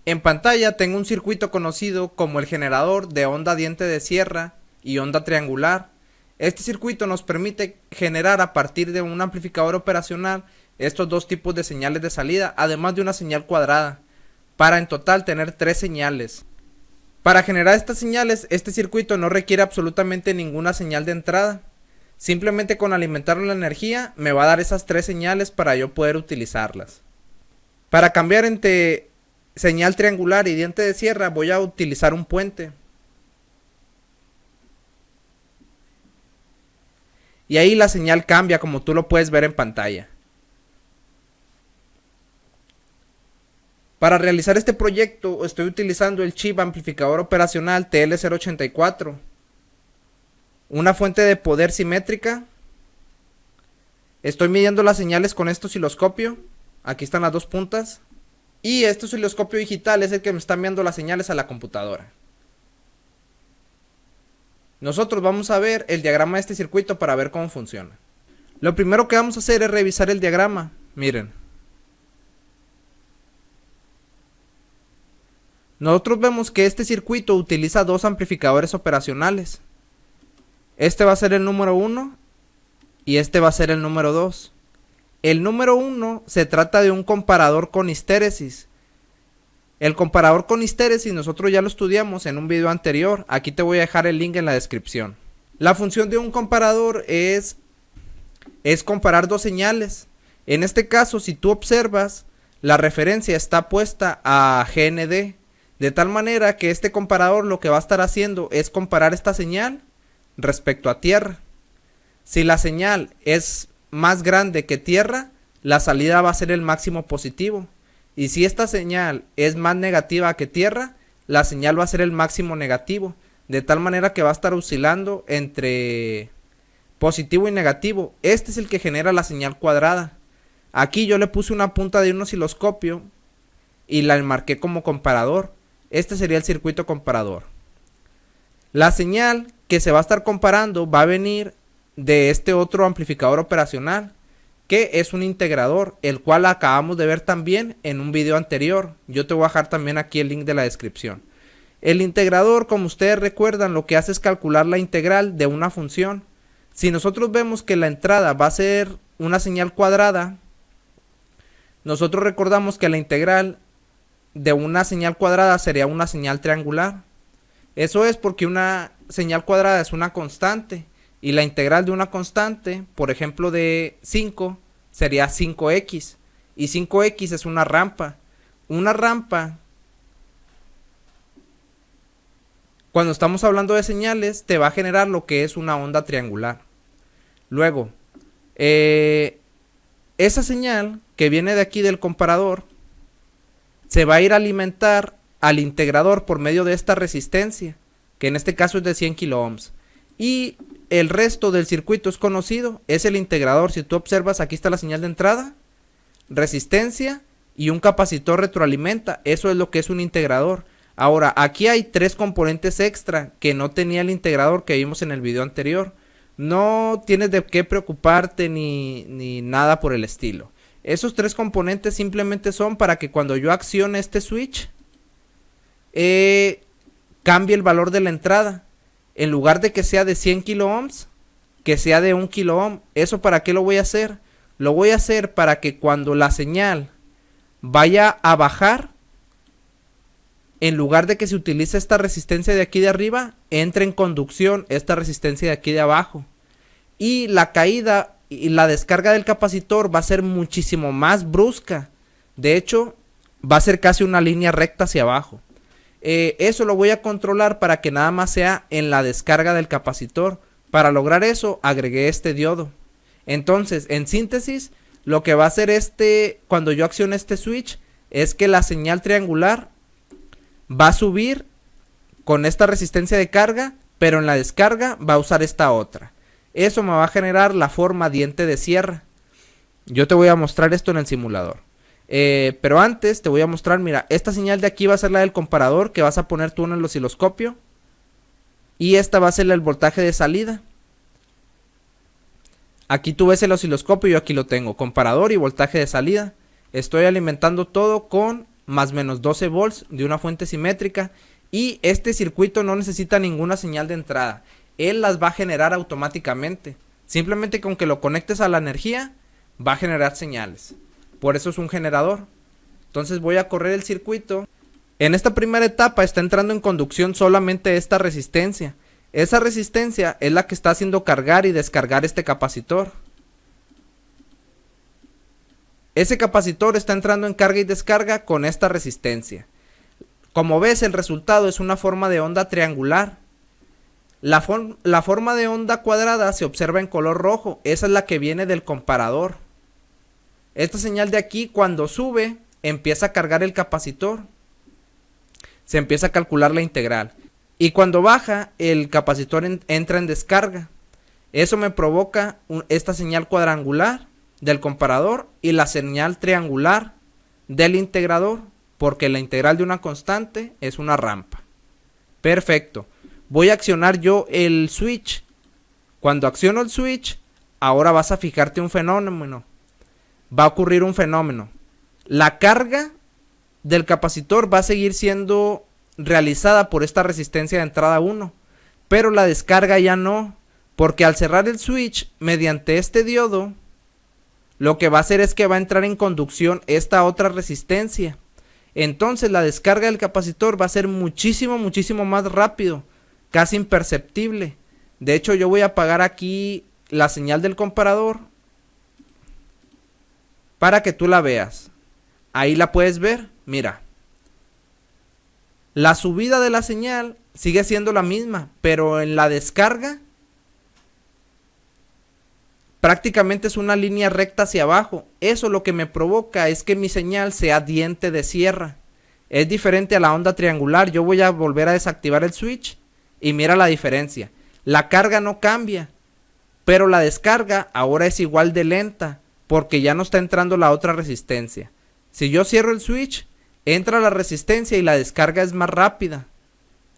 En pantalla tengo un circuito conocido como el generador de onda diente de sierra y onda triangular. Este circuito nos permite generar a partir de un amplificador operacional estos dos tipos de señales de salida, además de una señal cuadrada, para en total tener 3 señales. Para generar estas señales, este circuito no requiere absolutamente ninguna señal de entrada. Simplemente con alimentarlo la energía me va a dar esas 3 señales para yo poder utilizarlas. Para cambiar entre señal triangular y diente de sierra voy a utilizar un puente. Y ahí la señal cambia, como tú lo puedes ver en pantalla. Para realizar este proyecto estoy utilizando el chip amplificador operacional TL084, una fuente de poder simétrica. Estoy midiendo las señales con este osciloscopio. Aquí están las dos puntas. Y este osciloscopio digital es el que me está enviando las señales a la computadora. Nosotros vamos a ver el diagrama de este circuito para ver cómo funciona. Lo primero que vamos a hacer es revisar el diagrama. Miren. Nosotros vemos que este circuito utiliza dos amplificadores operacionales. Este va a ser el número 1 y este va a ser el número 2. El número 1 se trata de un comparador con histéresis. El comparador con histéresis nosotros ya lo estudiamos en un video anterior. Aquí te voy a dejar el link en la descripción. La función de un comparador es comparar dos señales. En este caso, si tú observas, la referencia está puesta a GND. De tal manera que este comparador lo que va a estar haciendo es comparar esta señal respecto a tierra. Si la señal es más grande que tierra, la salida va a ser el máximo positivo. Y si esta señal es más negativa que tierra, la señal va a ser el máximo negativo. De tal manera que va a estar oscilando entre positivo y negativo. Este es el que genera la señal cuadrada. Aquí yo le puse una punta de un osciloscopio y la enmarqué como comparador. Este sería el circuito comparador. La señal que se va a estar comparando va a venir de este otro amplificador operacional, que es un integrador, el cual acabamos de ver también en un video anterior. Yo te voy a dejar también aquí el link de la descripción. El integrador, como ustedes recuerdan, lo que hace es calcular la integral de una función. Si nosotros vemos que la entrada va a ser una señal cuadrada, nosotros recordamos que la integral de una señal cuadrada sería una señal triangular. Eso es porque una señal cuadrada es una constante y la integral de una constante, por ejemplo de 5, sería 5x, y 5x es una rampa. Una rampa, cuando estamos hablando de señales, te va a generar lo que es una onda triangular. Luego, esa señal que viene de aquí del comparador se va a ir a alimentar al integrador por medio de esta resistencia, que en este caso es de 100 kilo ohms. Y el resto del circuito es conocido, es el integrador. Si tú observas, aquí está la señal de entrada, resistencia y un capacitor retroalimenta. Eso es lo que es un integrador. Ahora, aquí hay 3 componentes extra que no tenía el integrador que vimos en el video anterior. No tienes de qué preocuparte ni nada por el estilo. Esos 3 componentes simplemente son para que cuando yo accione este switch, cambie el valor de la entrada. En lugar de que sea de 100 kilo ohms, que sea de 1 kilo ohm. ¿Eso para qué lo voy a hacer? Lo voy a hacer para que cuando la señal vaya a bajar, en lugar de que se utilice esta resistencia de aquí de arriba, entre en conducción esta resistencia de aquí de abajo. Y la caída y la descarga del capacitor va a ser muchísimo más brusca. De hecho, va a ser casi una línea recta hacia abajo. Eso lo voy a controlar para que nada más sea en la descarga del capacitor. Para lograr eso, agregué este diodo. Entonces, en síntesis, lo que va a hacer cuando yo accione este switch, es que la señal triangular va a subir con esta resistencia de carga, pero en la descarga va a usar esta otra. Eso me va a generar la forma diente de sierra. Yo te voy a mostrar esto en el simulador. Pero antes te voy a mostrar, mira, esta señal de aquí va a ser la del comparador que vas a poner tú en el osciloscopio. Y esta va a ser el voltaje de salida. Aquí tú ves el osciloscopio, yo aquí lo tengo, comparador y voltaje de salida. Estoy alimentando todo con más menos 12 volts de una fuente simétrica. Y este circuito no necesita ninguna señal de entrada. Él las va a generar automáticamente. Simplemente con que lo conectes a la energía, va a generar señales. Por eso es un generador. Entonces voy a correr el circuito. En esta primera etapa está entrando en conducción solamente esta resistencia. Esa resistencia es la que está haciendo cargar y descargar este capacitor. Ese capacitor está entrando en carga y descarga con esta resistencia. Como ves, el resultado es una forma de onda triangular. La forma de onda cuadrada se observa en color rojo. Esa es la que viene del comparador. Esta señal de aquí, cuando sube, empieza a cargar el capacitor. Se empieza a calcular la integral. Y cuando baja, el capacitor entra en descarga. Eso me provoca esta señal cuadrangular del comparador y la señal triangular del integrador, porque la integral de una constante es una rampa. Perfecto. Voy a accionar yo el switch. Cuando acciono el switch, ahora vas a fijarte un fenómeno. Va a ocurrir un fenómeno. La carga del capacitor va a seguir siendo realizada por esta resistencia de entrada 1, pero la descarga ya no, porque al cerrar el switch mediante este diodo, lo que va a hacer es que va a entrar en conducción esta otra resistencia. Entonces la descarga del capacitor va a ser muchísimo más rápido, casi imperceptible. De hecho, yo voy a apagar aquí la señal del comparador para que tú la veas. Ahí la puedes ver, mira. La subida de la señal sigue siendo la misma, pero en la descarga prácticamente es una línea recta hacia abajo. Eso lo que me provoca es que mi señal sea diente de sierra. Es diferente a la onda triangular. Yo voy a volver a desactivar el switch y mira la diferencia. La carga no cambia, pero la descarga ahora es igual de lenta porque ya no está entrando la otra resistencia. Si yo cierro el switch, entra la resistencia y la descarga es más rápida.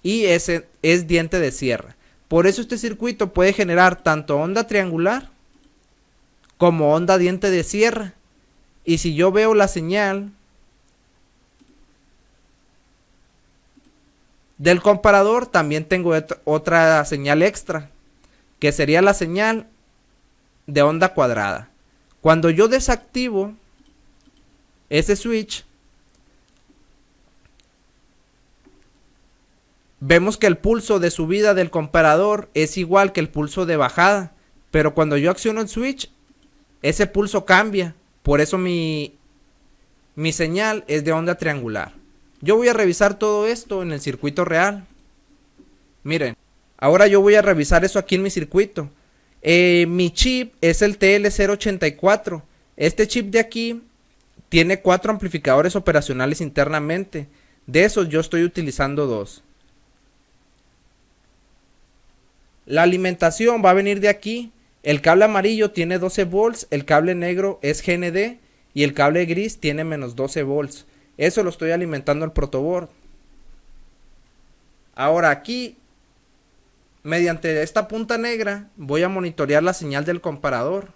Y ese es diente de sierra. Por eso este circuito puede generar tanto onda triangular como onda diente de sierra. Y si yo veo la señal del comparador, también tengo otra señal extra, que sería la señal de onda cuadrada. Cuando yo desactivo ese switch, vemos que el pulso de subida del comparador es igual que el pulso de bajada, pero cuando yo acciono el switch, ese pulso cambia. Por eso mi señal es de onda triangular. Yo voy a revisar todo esto en el circuito real. Miren, ahora yo voy a revisar eso aquí en mi circuito. Mi chip es el TL084. Este chip de aquí tiene 4 amplificadores operacionales internamente. De esos yo estoy utilizando 2. La alimentación va a venir de aquí. El cable amarillo tiene 12 volts, el cable negro es GND y el cable gris tiene menos 12 volts. Eso lo estoy alimentando al protoboard. Ahora aquí, mediante esta punta negra, voy a monitorear la señal del comparador.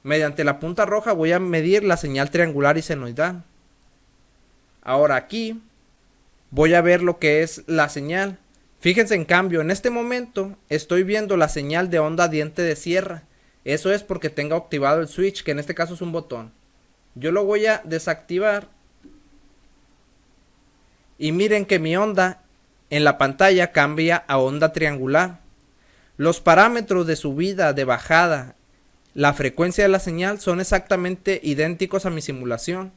Mediante la punta roja voy a medir la señal triangular y senoidal. Ahora aquí voy a ver lo que es la señal. Fíjense, en cambio, en este momento estoy viendo la señal de onda diente de sierra. Eso es porque tengo activado el switch, que en este caso es un botón. Yo lo voy a desactivar. Y miren que mi onda en la pantalla cambia a onda triangular. Los parámetros de subida, de bajada, la frecuencia de la señal son exactamente idénticos a mi simulación,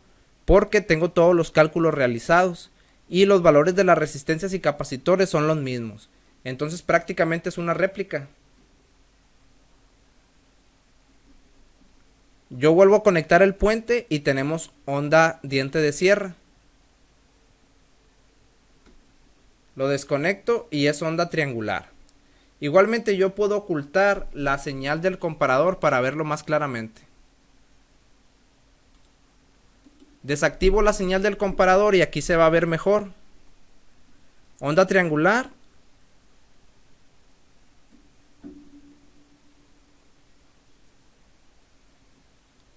porque tengo todos los cálculos realizados. Y los valores de las resistencias y capacitores son los mismos. Entonces prácticamente es una réplica. Yo vuelvo a conectar el puente y tenemos onda diente de sierra. Lo desconecto y es onda triangular. Igualmente yo puedo ocultar la señal del comparador para verlo más claramente. Desactivo la señal del comparador y aquí se va a ver mejor. Onda triangular.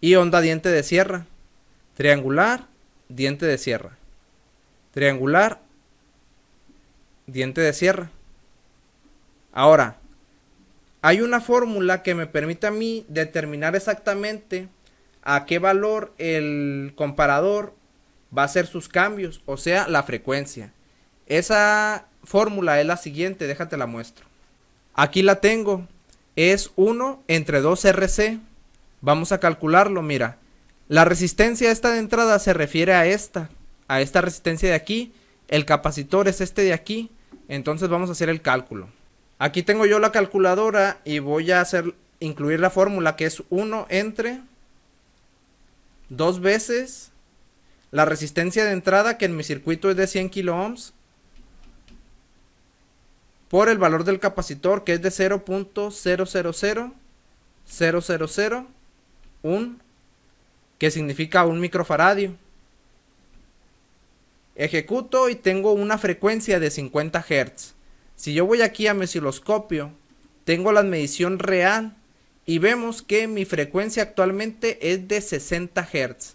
Y onda diente de sierra. Triangular diente de sierra. Triangular, diente de sierra. Ahora, hay una fórmula que me permite a mí determinar exactamente a qué valor el comparador va a hacer sus cambios, o sea, la frecuencia. Esa fórmula es la siguiente, déjate la muestro. Aquí la tengo, es 1 entre 2 RC. Vamos a calcularlo, mira. La resistencia esta de entrada se refiere a esta resistencia de aquí. El capacitor es este de aquí. Entonces vamos a hacer el cálculo. Aquí tengo yo la calculadora y voy a incluir la fórmula que es 1 entre 2 veces la resistencia de entrada, que en mi circuito es de 100 kilo ohms, por el valor del capacitor, que es de 0.000001, que significa 1 microfaradio. Ejecuto y tengo una frecuencia de 50 Hz. Si yo voy aquí a mi osciloscopio, tengo la medición real y vemos que mi frecuencia actualmente es de 60 Hz.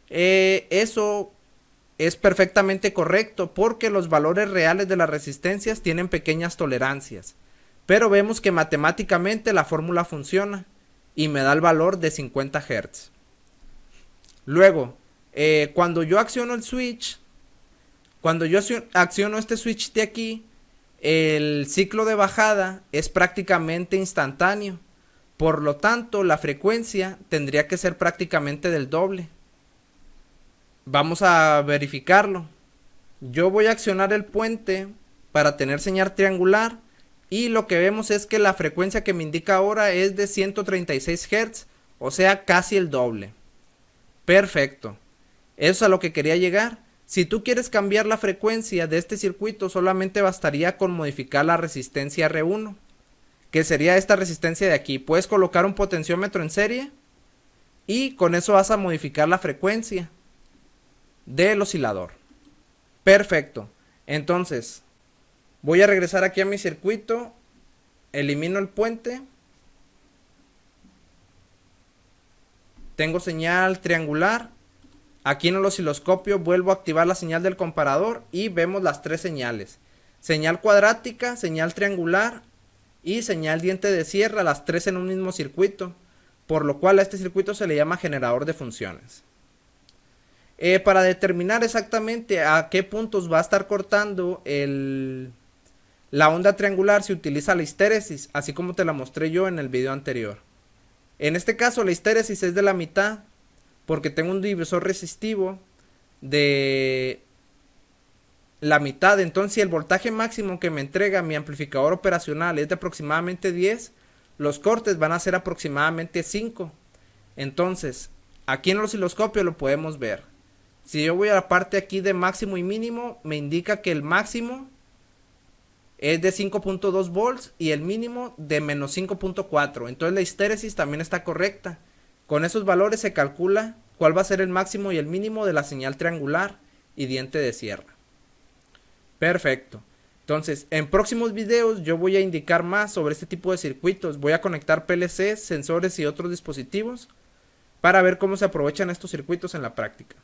Eso es perfectamente correcto porque los valores reales de las resistencias tienen pequeñas tolerancias. Pero vemos que matemáticamente la fórmula funciona y me da el valor de 50 Hz. Luego, cuando yo acciono el switch, cuando yo acciono este switch de aquí, el ciclo de bajada es prácticamente instantáneo. Por lo tanto, la frecuencia tendría que ser prácticamente del doble. Vamos a verificarlo. Yo voy a accionar el puente para tener señal triangular y lo que vemos es que la frecuencia que me indica ahora es de 136 Hz, o sea, casi el doble. Perfecto. Eso es a lo que quería llegar. Si tú quieres cambiar la frecuencia de este circuito, solamente bastaría con modificar la resistencia R1, que sería esta resistencia de aquí. Puedes colocar un potenciómetro en serie y con eso vas a modificar la frecuencia del oscilador. Perfecto. Entonces, voy a regresar aquí a mi circuito, elimino el puente, tengo señal triangular. Aquí en el osciloscopio vuelvo a activar la señal del comparador y vemos las tres señales: señal cuadrática, señal triangular y señal diente de sierra, las tres en un mismo circuito, por lo cual a este circuito se le llama generador de funciones. Para determinar exactamente a qué puntos va a estar cortando la onda triangular, se utiliza la histéresis, así como te la mostré yo en el video anterior. En este caso la histéresis es de la mitad, porque tengo un divisor resistivo de la mitad. Entonces, si el voltaje máximo que me entrega mi amplificador operacional es de aproximadamente 10, los cortes van a ser aproximadamente 5. Entonces, aquí en el osciloscopio lo podemos ver. Si yo voy a la parte aquí de máximo y mínimo, me indica que el máximo es de 5.2 volts y el mínimo de menos 5.4. Entonces la histéresis también está correcta. Con esos valores se calcula cuál va a ser el máximo y el mínimo de la señal triangular y diente de sierra. Perfecto. Entonces, en próximos videos yo voy a indicar más sobre este tipo de circuitos. Voy a conectar PLCs, sensores y otros dispositivos para ver cómo se aprovechan estos circuitos en la práctica.